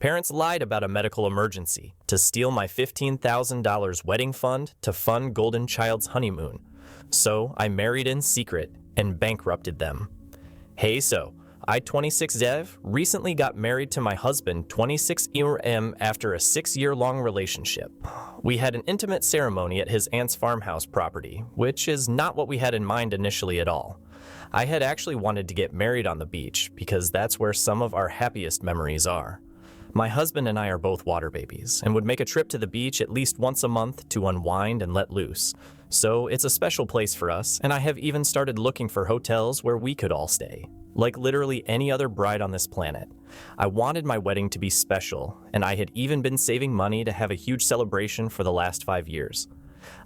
Parents lied about a medical emergency to steal my $15,000 wedding fund to fund Golden Child's honeymoon. So I married in secret and bankrupted them. Hey, so I, 26 Dev, recently got married to my husband, 26 M, after a 6-year-long relationship. We had an intimate ceremony at his aunt's farmhouse property, which is not what we had in mind initially at all. I had actually wanted to get married on the beach because that's where some of our happiest memories are. My husband and I are both water babies and would make a trip to the beach at least once a month to unwind and let loose. So it's a special place for us, and I have even started looking for hotels where we could all stay. Like literally any other bride on this planet. I wanted my wedding to be special, and I had even been saving money to have a huge celebration for the last 5 years.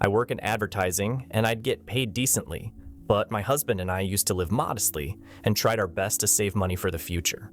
I work in advertising, and I'd get paid decently, but my husband and I used to live modestly and tried our best to save money for the future.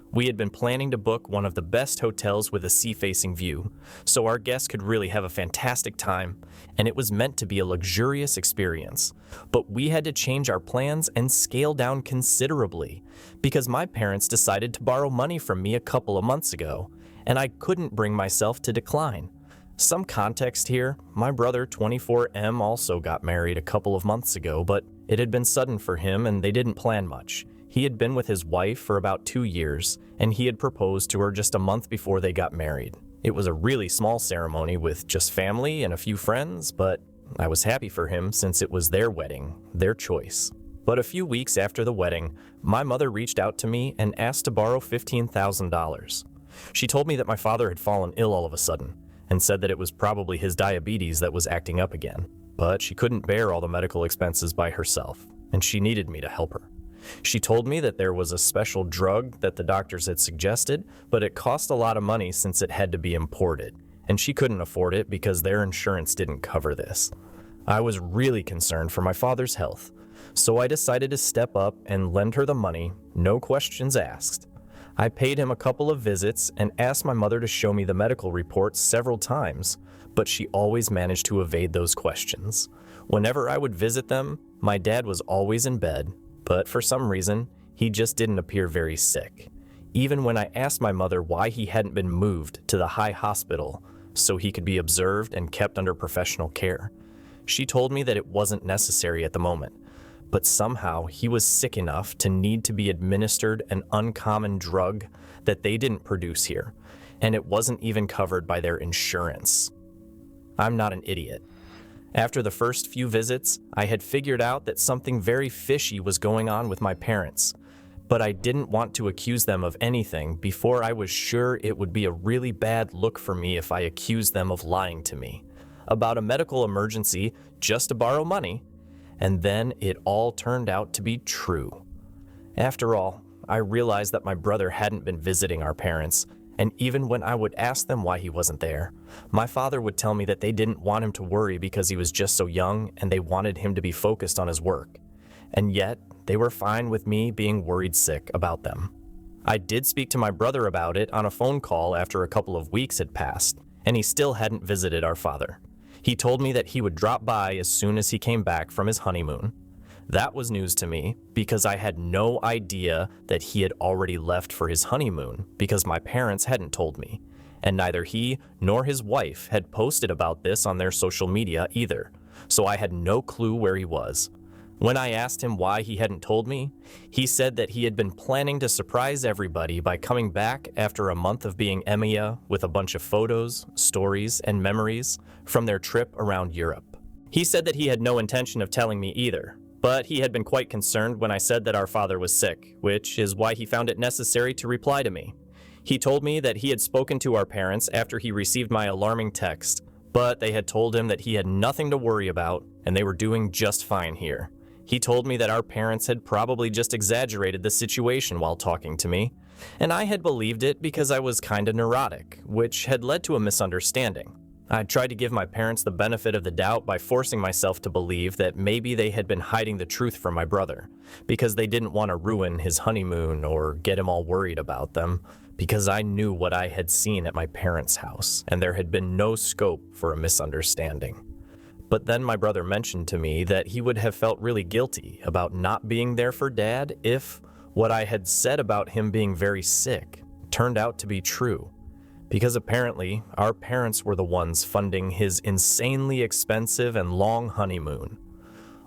We had been planning to book one of the best hotels with a sea-facing view, so our guests could really have a fantastic time, and it was meant to be a luxurious experience. But we had to change our plans and scale down considerably, because my parents decided to borrow money from me a couple of months ago, and I couldn't bring myself to decline. Some context here, my brother 24M also got married a couple of months ago, but it had been sudden for him and they didn't plan much. He had been with his wife for about 2 years, and he had proposed to her just a month before they got married. It was a really small ceremony with just family and a few friends, but I was happy for him since it was their wedding, their choice. But a few weeks after the wedding, my mother reached out to me and asked to borrow $15,000. She told me that my father had fallen ill all of a sudden, and said that it was probably his diabetes that was acting up again. But she couldn't bear all the medical expenses by herself, and she needed me to help her. She told me that there was a special drug that the doctors had suggested, but it cost a lot of money since it had to be imported, and she couldn't afford it because their insurance didn't cover this. I was really concerned for my father's health, so I decided to step up and lend her the money, no questions asked. I paid him a couple of visits and asked my mother to show me the medical reports several times, but she always managed to evade those questions. Whenever I would visit them, my dad was always in bed, but for some reason, he just didn't appear very sick. Even when I asked my mother why he hadn't been moved to the high hospital so he could be observed and kept under professional care, she told me that it wasn't necessary at the moment, but somehow he was sick enough to need to be administered an uncommon drug that they didn't produce here, and it wasn't even covered by their insurance. I'm not an idiot. After the first few visits, I had figured out that something very fishy was going on with my parents, but I didn't want to accuse them of anything before I was sure it would be a really bad look for me if I accused them of lying to me about a medical emergency just to borrow money, and then it all turned out to be true. After all, I realized that my brother hadn't been visiting our parents, and even when I would ask them why he wasn't there, my father would tell me that they didn't want him to worry because he was just so young and they wanted him to be focused on his work. And yet, they were fine with me being worried sick about them. I did speak to my brother about it on a phone call after a couple of weeks had passed, and he still hadn't visited our father. He told me that he would drop by as soon as he came back from his honeymoon. That was news to me because I had no idea that he had already left for his honeymoon because my parents hadn't told me, and neither he nor his wife had posted about this on their social media either, so I had no clue where he was. When I asked him why he hadn't told me, he said that he had been planning to surprise everybody by coming back after a month of being EMEA with a bunch of photos, stories, and memories from their trip around Europe. He said that he had no intention of telling me either, but he had been quite concerned when I said that our father was sick, which is why he found it necessary to reply to me. He told me that he had spoken to our parents after he received my alarming text, but they had told him that he had nothing to worry about and they were doing just fine here. He told me that our parents had probably just exaggerated the situation while talking to me, and I had believed it because I was kinda neurotic, which had led to a misunderstanding. I tried to give my parents the benefit of the doubt by forcing myself to believe that maybe they had been hiding the truth from my brother, because they didn't want to ruin his honeymoon or get him all worried about them, because I knew what I had seen at my parents' house, and there had been no scope for a misunderstanding. But then my brother mentioned to me that he would have felt really guilty about not being there for Dad if what I had said about him being very sick turned out to be true, because apparently our parents were the ones funding his insanely expensive and long honeymoon.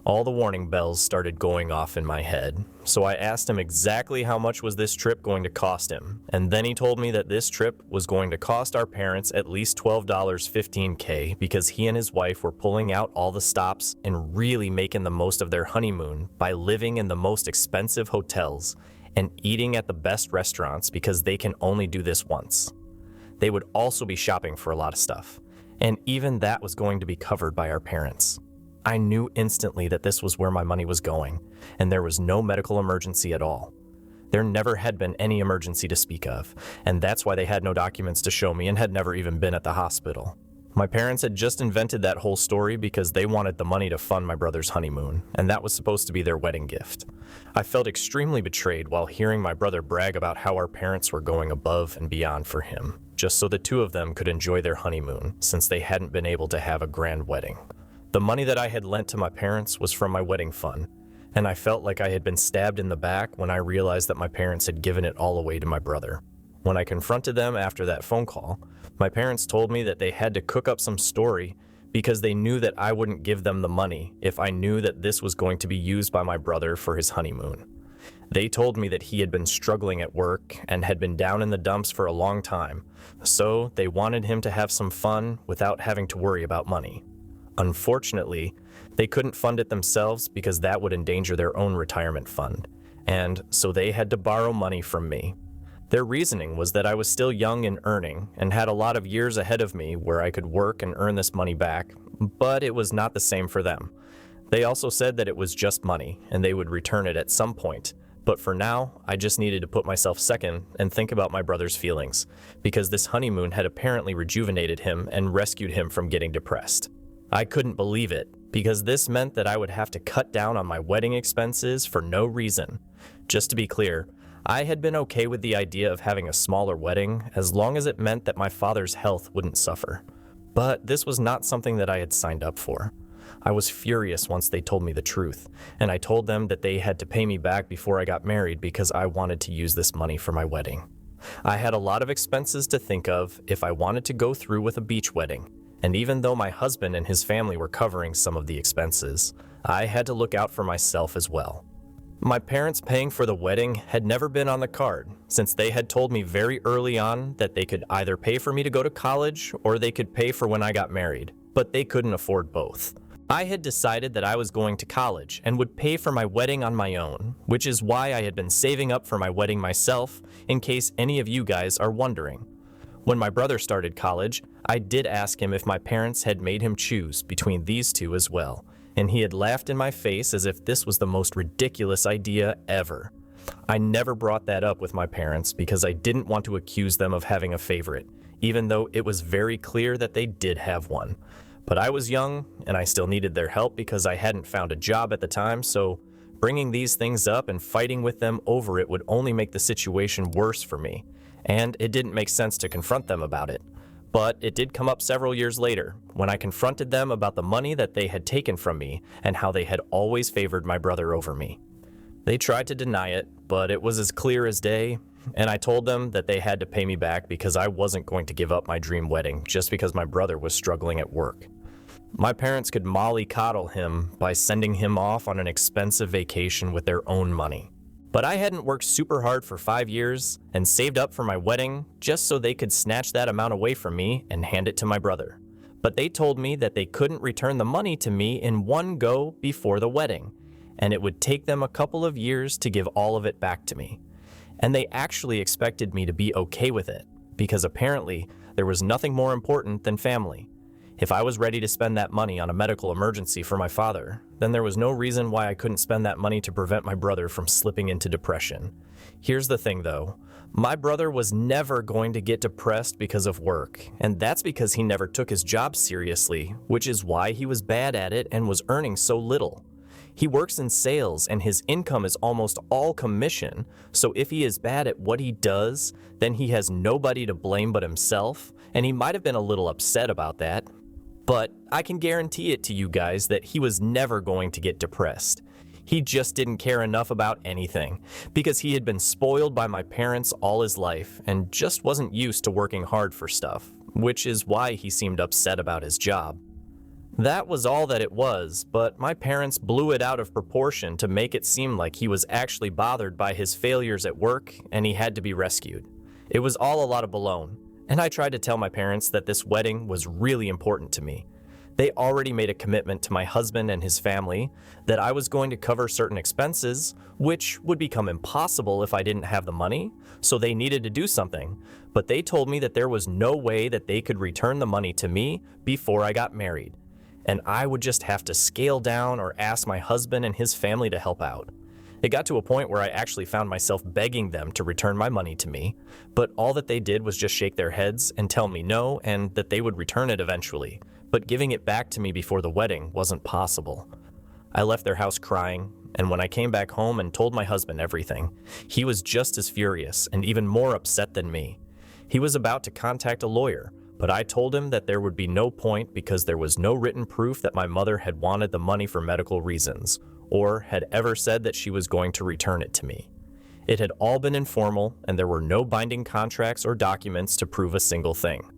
All the warning bells started going off in my head, so I asked him exactly how much was this trip going to cost him, and then he told me that this trip was going to cost our parents at least $12.15 because he and his wife were pulling out all the stops and really making the most of their honeymoon by living in the most expensive hotels and eating at the best restaurants because they can only do this once. They would also be shopping for a lot of stuff, and even that was going to be covered by our parents. I knew instantly that this was where my money was going, and there was no medical emergency at all. There never had been any emergency to speak of, and that's why they had no documents to show me and had never even been at the hospital. My parents had just invented that whole story because they wanted the money to fund my brother's honeymoon, and that was supposed to be their wedding gift. I felt extremely betrayed while hearing my brother brag about how our parents were going above and beyond for him, just so the two of them could enjoy their honeymoon since they hadn't been able to have a grand wedding. The money that I had lent to my parents was from my wedding fund, and I felt like I had been stabbed in the back when I realized that my parents had given it all away to my brother. When I confronted them after that phone call, my parents told me that they had to cook up some story because they knew that I wouldn't give them the money if I knew that this was going to be used by my brother for his honeymoon. They told me that he had been struggling at work and had been down in the dumps for a long time, so they wanted him to have some fun without having to worry about money. Unfortunately, they couldn't fund it themselves because that would endanger their own retirement fund, and so they had to borrow money from me. Their reasoning was that I was still young and earning and had a lot of years ahead of me where I could work and earn this money back, but it was not the same for them. They also said that it was just money and they would return it at some point, but for now, I just needed to put myself second and think about my brother's feelings, because this honeymoon had apparently rejuvenated him and rescued him from getting depressed. I couldn't believe it, because this meant that I would have to cut down on my wedding expenses for no reason. Just to be clear, I had been okay with the idea of having a smaller wedding as long as it meant that my father's health wouldn't suffer. But this was not something that I had signed up for. I was furious once they told me the truth, and I told them that they had to pay me back before I got married because I wanted to use this money for my wedding. I had a lot of expenses to think of if I wanted to go through with a beach wedding. And even though my husband and his family were covering some of the expenses, I had to look out for myself as well. My parents paying for the wedding had never been on the card, since they had told me very early on that they could either pay for me to go to college or they could pay for when I got married, but they couldn't afford both. I had decided that I was going to college and would pay for my wedding on my own, which is why I had been saving up for my wedding myself, in case any of you guys are wondering. When my brother started college, I did ask him if my parents had made him choose between these two as well, and he had laughed in my face as if this was the most ridiculous idea ever. I never brought that up with my parents because I didn't want to accuse them of having a favorite, even though it was very clear that they did have one. But I was young, and I still needed their help because I hadn't found a job at the time, so bringing these things up and fighting with them over it would only make the situation worse for me. And it didn't make sense to confront them about it. But it did come up several years later, when I confronted them about the money that they had taken from me and how they had always favored my brother over me. They tried to deny it, but it was as clear as day, and I told them that they had to pay me back because I wasn't going to give up my dream wedding just because my brother was struggling at work. My parents could mollycoddle him by sending him off on an expensive vacation with their own money. But I hadn't worked super hard for 5 years and saved up for my wedding just so they could snatch that amount away from me and hand it to my brother. But they told me that they couldn't return the money to me in one go before the wedding, and it would take them a couple of years to give all of it back to me. And they actually expected me to be okay with it, because apparently there was nothing more important than family. If I was ready to spend that money on a medical emergency for my father, then there was no reason why I couldn't spend that money to prevent my brother from slipping into depression. Here's the thing though, my brother was never going to get depressed because of work, and that's because he never took his job seriously, which is why he was bad at it and was earning so little. He works in sales and his income is almost all commission, so if he is bad at what he does, then he has nobody to blame but himself, and he might have been a little upset about that. But I can guarantee it to you guys that he was never going to get depressed. He just didn't care enough about anything because he had been spoiled by my parents all his life and just wasn't used to working hard for stuff, which is why he seemed upset about his job. That was all that it was, but my parents blew it out of proportion to make it seem like he was actually bothered by his failures at work and he had to be rescued. It was all a lot of baloney, and I tried to tell my parents that this wedding was really important to me. They already made a commitment to my husband and his family that I was going to cover certain expenses, which would become impossible if I didn't have the money, so they needed to do something. But they told me that there was no way that they could return the money to me before I got married, and I would just have to scale down or ask my husband and his family to help out. It got to a point where I actually found myself begging them to return my money to me, but all that they did was just shake their heads and tell me no and that they would return it eventually. But giving it back to me before the wedding wasn't possible. I left their house crying, and when I came back home and told my husband everything, he was just as furious and even more upset than me. He was about to contact a lawyer, but I told him that there would be no point because there was no written proof that my mother had wanted the money for medical reasons, or had ever said that she was going to return it to me. It had all been informal, and there were no binding contracts or documents to prove a single thing.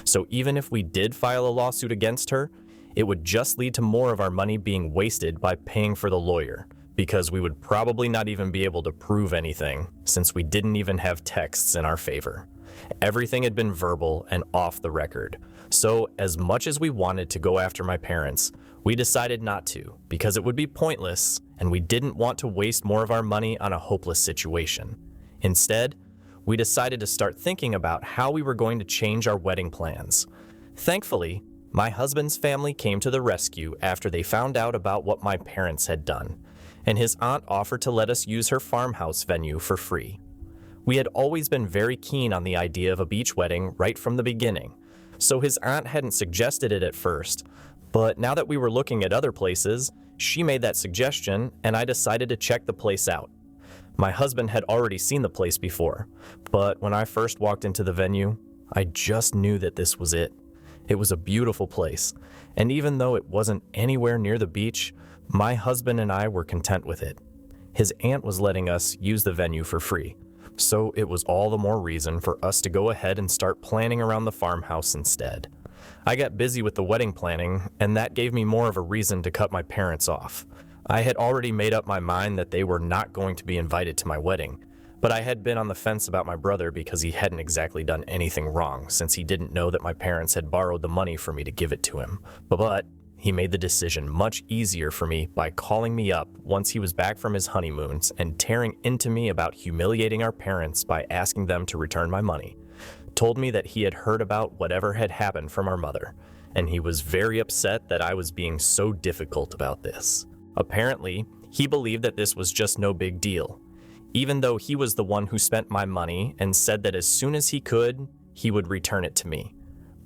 So even if we did file a lawsuit against her, it would just lead to more of our money being wasted by paying for the lawyer, because we would probably not even be able to prove anything, since we didn't even have texts in our favor. Everything had been verbal and off the record. So as much as we wanted to go after my parents, we decided not to, because it would be pointless, and we didn't want to waste more of our money on a hopeless situation. Instead, we decided to start thinking about how we were going to change our wedding plans. Thankfully, my husband's family came to the rescue after they found out about what my parents had done, and his aunt offered to let us use her farmhouse venue for free. We had always been very keen on the idea of a beach wedding right from the beginning, so his aunt hadn't suggested it at first, but now that we were looking at other places, she made that suggestion and I decided to check the place out. My husband had already seen the place before, but when I first walked into the venue, I just knew that this was it. It was a beautiful place, and even though it wasn't anywhere near the beach, my husband and I were content with it. His aunt was letting us use the venue for free, so it was all the more reason for us to go ahead and start planning around the farmhouse instead. I got busy with the wedding planning, and that gave me more of a reason to cut my parents off. I had already made up my mind that they were not going to be invited to my wedding, but I had been on the fence about my brother because he hadn't exactly done anything wrong since he didn't know that my parents had borrowed the money for me to give it to him. But he made the decision much easier for me by calling me up once he was back from his honeymoons and tearing into me about humiliating our parents by asking them to return my money. Told me that he had heard about whatever had happened from our mother, and he was very upset that I was being so difficult about this. Apparently, he believed that this was just no big deal, even though he was the one who spent my money and said that as soon as he could, he would return it to me.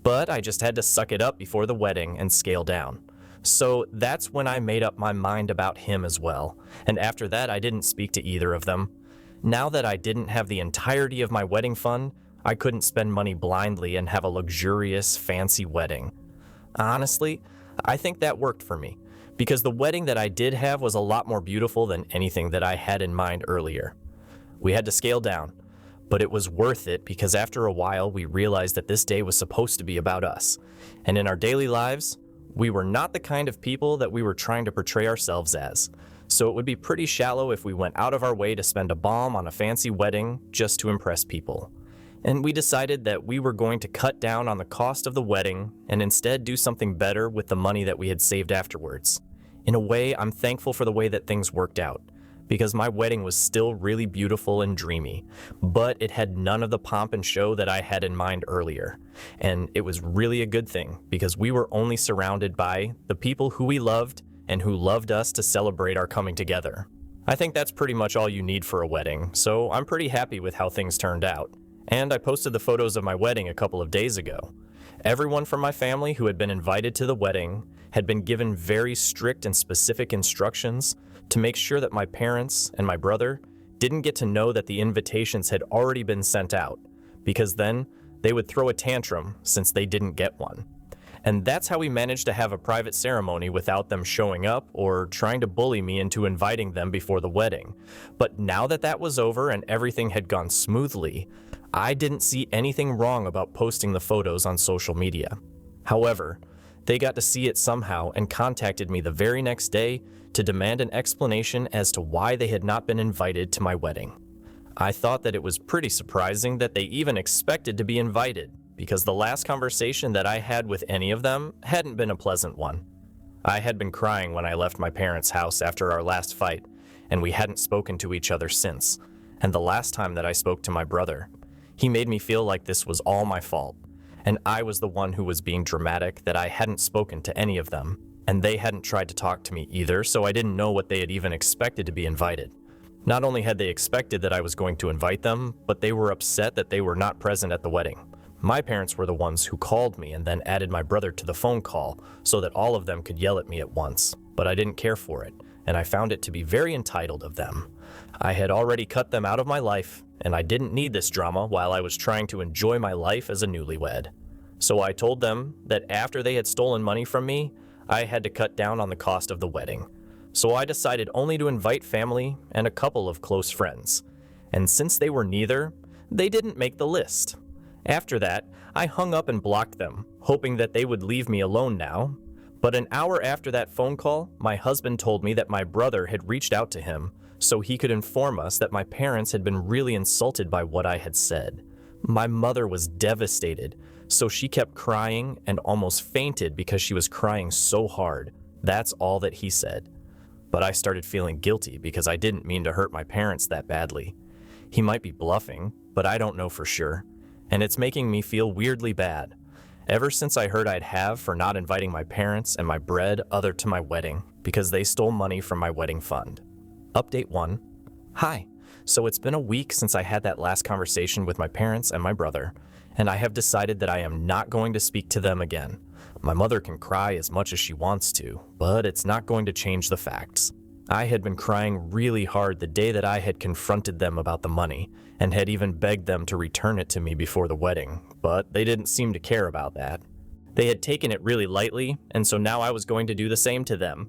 But I just had to suck it up before the wedding and scale down. So that's when I made up my mind about him as well, and after that I didn't speak to either of them. Now that I didn't have the entirety of my wedding fund, I couldn't spend money blindly and have a luxurious, fancy wedding. Honestly, I think that worked for me, because the wedding that I did have was a lot more beautiful than anything that I had in mind earlier. We had to scale down, but it was worth it because after a while we realized that this day was supposed to be about us, and in our daily lives, we were not the kind of people that we were trying to portray ourselves as, so it would be pretty shallow if we went out of our way to spend a bomb on a fancy wedding just to impress people. And we decided that we were going to cut down on the cost of the wedding and instead do something better with the money that we had saved afterwards. In a way, I'm thankful for the way that things worked out, because my wedding was still really beautiful and dreamy, but it had none of the pomp and show that I had in mind earlier. And it was really a good thing, because we were only surrounded by the people who we loved and who loved us to celebrate our coming together. I think that's pretty much all you need for a wedding, so I'm pretty happy with how things turned out. And I posted the photos of my wedding a couple of days ago. Everyone from my family who had been invited to the wedding had been given very strict and specific instructions to make sure that my parents and my brother didn't get to know that the invitations had already been sent out, because then they would throw a tantrum since they didn't get one. And that's how we managed to have a private ceremony without them showing up or trying to bully me into inviting them before the wedding. But now that that was over and everything had gone smoothly, I didn't see anything wrong about posting the photos on social media. However, they got to see it somehow and contacted me the very next day to demand an explanation as to why they had not been invited to my wedding. I thought that it was pretty surprising that they even expected to be invited, because the last conversation that I had with any of them hadn't been a pleasant one. I had been crying when I left my parents' house after our last fight, and we hadn't spoken to each other since. And the last time that I spoke to my brother, he made me feel like this was all my fault, and I was the one who was being dramatic, that I hadn't spoken to any of them, and they hadn't tried to talk to me either, so I didn't know what they had even expected to be invited. Not only had they expected that I was going to invite them, but they were upset that they were not present at the wedding. My parents were the ones who called me and then added my brother to the phone call so that all of them could yell at me at once, but I didn't care for it, and I found it to be very entitled of them. I had already cut them out of my life, and I didn't need this drama while I was trying to enjoy my life as a newlywed. So I told them that after they had stolen money from me, I had to cut down on the cost of the wedding. So I decided only to invite family and a couple of close friends. And since they were neither, they didn't make the list. After that, I hung up and blocked them, hoping that they would leave me alone now. But an hour after that phone call, my husband told me that my brother had reached out to him so he could inform us that my parents had been really insulted by what I had said. My mother was devastated, so she kept crying and almost fainted because she was crying so hard. That's all that he said. But I started feeling guilty because I didn't mean to hurt my parents that badly. He might be bluffing, but I don't know for sure. And it's making me feel weirdly bad. Ever since I heard I'd have for not inviting my parents and my bread other to my wedding because they stole money from my wedding fund. Update 1. Hi. So it's been a week since I had that last conversation with my parents and my brother, and I have decided that I am not going to speak to them again. My mother can cry as much as she wants to, but it's not going to change the facts. I had been crying really hard the day that I had confronted them about the money, and had even begged them to return it to me before the wedding, but they didn't seem to care about that. They had taken it really lightly, and so now I was going to do the same to them.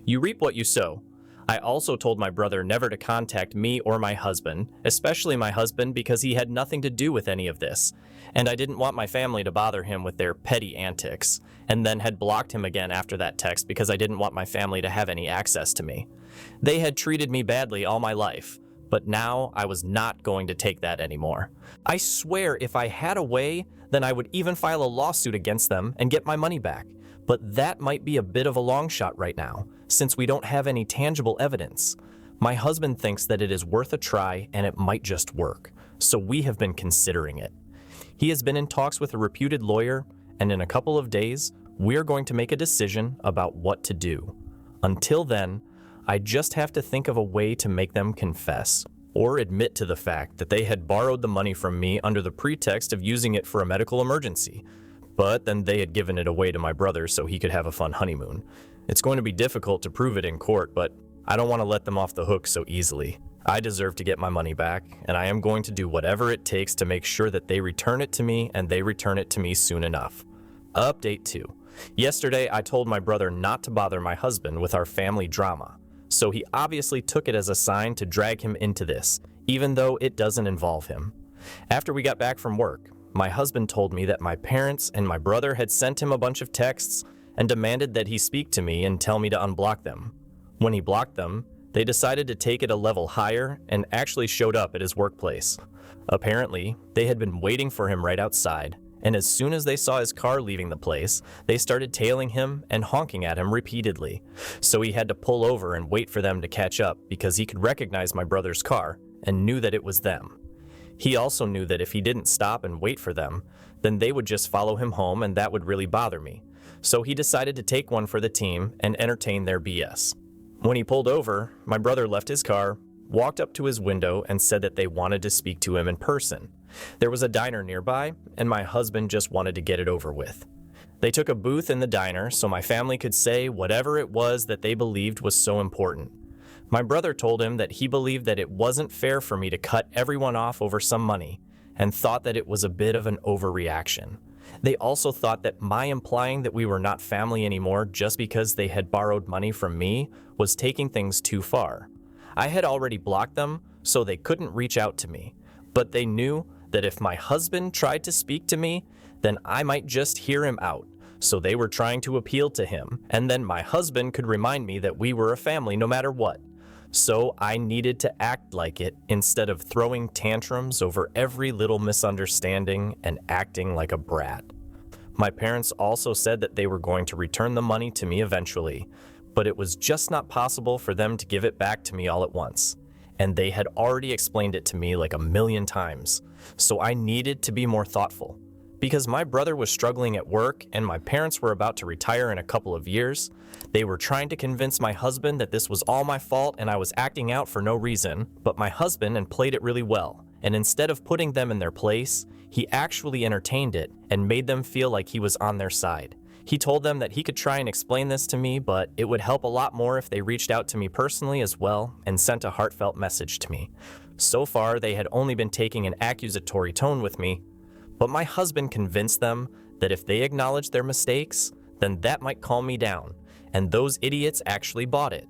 You reap what you sow. I also told my brother never to contact me or my husband, especially my husband, because he had nothing to do with any of this, and I didn't want my family to bother him with their petty antics, and then had blocked him again after that text because I didn't want my family to have any access to me. They had treated me badly all my life, but now I was not going to take that anymore. I swear if I had a way, then I would even file a lawsuit against them and get my money back. But that might be a bit of a long shot right now, since we don't have any tangible evidence. My husband thinks that it is worth a try and it might just work, so we have been considering it. He has been in talks with a reputed lawyer, and in a couple of days, we're going to make a decision about what to do. Until then, I just have to think of a way to make them confess, or admit to the fact that they had borrowed the money from me under the pretext of using it for a medical emergency. But then they had given it away to my brother so he could have a fun honeymoon. It's going to be difficult to prove it in court, but I don't want to let them off the hook so easily. I deserve to get my money back, and I am going to do whatever it takes to make sure that they return it to me, and they return it to me soon enough. Update 2. Yesterday, I told my brother not to bother my husband with our family drama, so he obviously took it as a sign to drag him into this, even though it doesn't involve him. After we got back from work, my husband told me that my parents and my brother had sent him a bunch of texts and demanded that he speak to me and tell me to unblock them. When he blocked them, they decided to take it a level higher and actually showed up at his workplace. Apparently, they had been waiting for him right outside, and as soon as they saw his car leaving the place, they started tailing him and honking at him repeatedly. So he had to pull over and wait for them to catch up because he could recognize my brother's car and knew that it was them. He also knew that if he didn't stop and wait for them, then they would just follow him home and that would really bother me. So he decided to take one for the team and entertain their BS. When he pulled over, my brother left his car, walked up to his window and said that they wanted to speak to him in person. There was a diner nearby, and my husband just wanted to get it over with. They took a booth in the diner so my family could say whatever it was that they believed was so important. My brother told him that he believed that it wasn't fair for me to cut everyone off over some money, and thought that it was a bit of an overreaction. They also thought that my implying that we were not family anymore just because they had borrowed money from me was taking things too far. I had already blocked them, so they couldn't reach out to me. But they knew that if my husband tried to speak to me, then I might just hear him out. So they were trying to appeal to him, and then my husband could remind me that we were a family no matter what. So I needed to act like it instead of throwing tantrums over every little misunderstanding and acting like a brat. My parents also said that they were going to return the money to me eventually, but it was just not possible for them to give it back to me all at once. And they had already explained it to me like a million times, so I needed to be more thoughtful. Because my brother was struggling at work and my parents were about to retire in a couple of years, they were trying to convince my husband that this was all my fault and I was acting out for no reason, but my husband played it really well. And instead of putting them in their place, he actually entertained it and made them feel like he was on their side. He told them that he could try and explain this to me, but it would help a lot more if they reached out to me personally as well and sent a heartfelt message to me. So far, they had only been taking an accusatory tone with me, but my husband convinced them that if they acknowledged their mistakes, then that might calm me down, and those idiots actually bought it.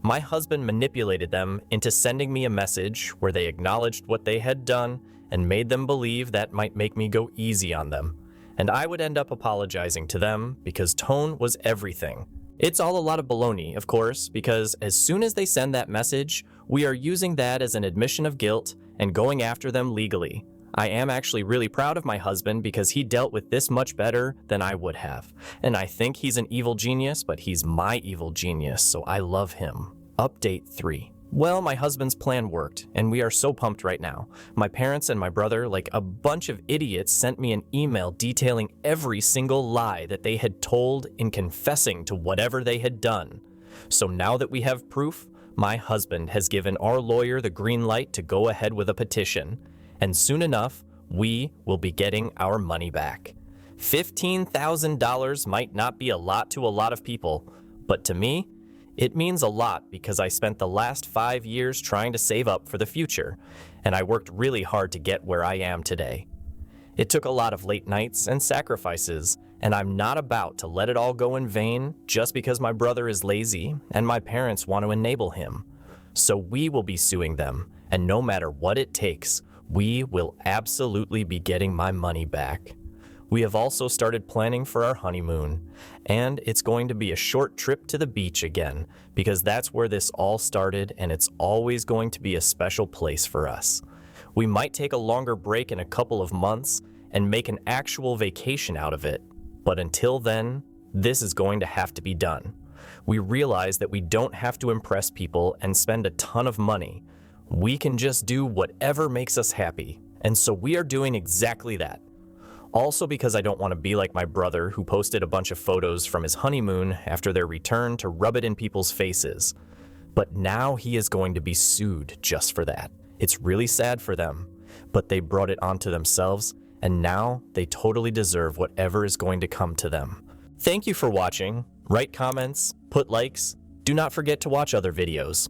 My husband manipulated them into sending me a message where they acknowledged what they had done and made them believe that might make me go easy on them. And I would end up apologizing to them because tone was everything. It's all a lot of baloney, of course, because as soon as they send that message, we are using that as an admission of guilt and going after them legally. I am actually really proud of my husband because he dealt with this much better than I would have. And I think he's an evil genius, but he's my evil genius, so I love him. Update 3. Well, my husband's plan worked, and we are so pumped right now. My parents and my brother, like a bunch of idiots, sent me an email detailing every single lie that they had told in confessing to whatever they had done. So now that we have proof, my husband has given our lawyer the green light to go ahead with a petition. And soon enough, we will be getting our money back. $15,000 might not be a lot to a lot of people, but to me, it means a lot because I spent the last 5 years trying to save up for the future, and I worked really hard to get where I am today. It took a lot of late nights and sacrifices, and I'm not about to let it all go in vain just because my brother is lazy and my parents want to enable him. So we will be suing them, and no matter what it takes, we will absolutely be getting my money back. We have also started planning for our honeymoon, and it's going to be a short trip to the beach again, because that's where this all started, and it's always going to be a special place for us. We might take a longer break in a couple of months and make an actual vacation out of it, but until then, this is going to have to be done. We realize that we don't have to impress people and spend a ton of money. We can just do whatever makes us happy, and so we are doing exactly that. Also because I don't want to be like my brother who posted a bunch of photos from his honeymoon after their return to rub it in people's faces. But now he is going to be sued just for that. It's really sad for them, but they brought it onto themselves, and now they totally deserve whatever is going to come to them. Thank you for watching. Write comments, put likes. Do not forget to watch other videos.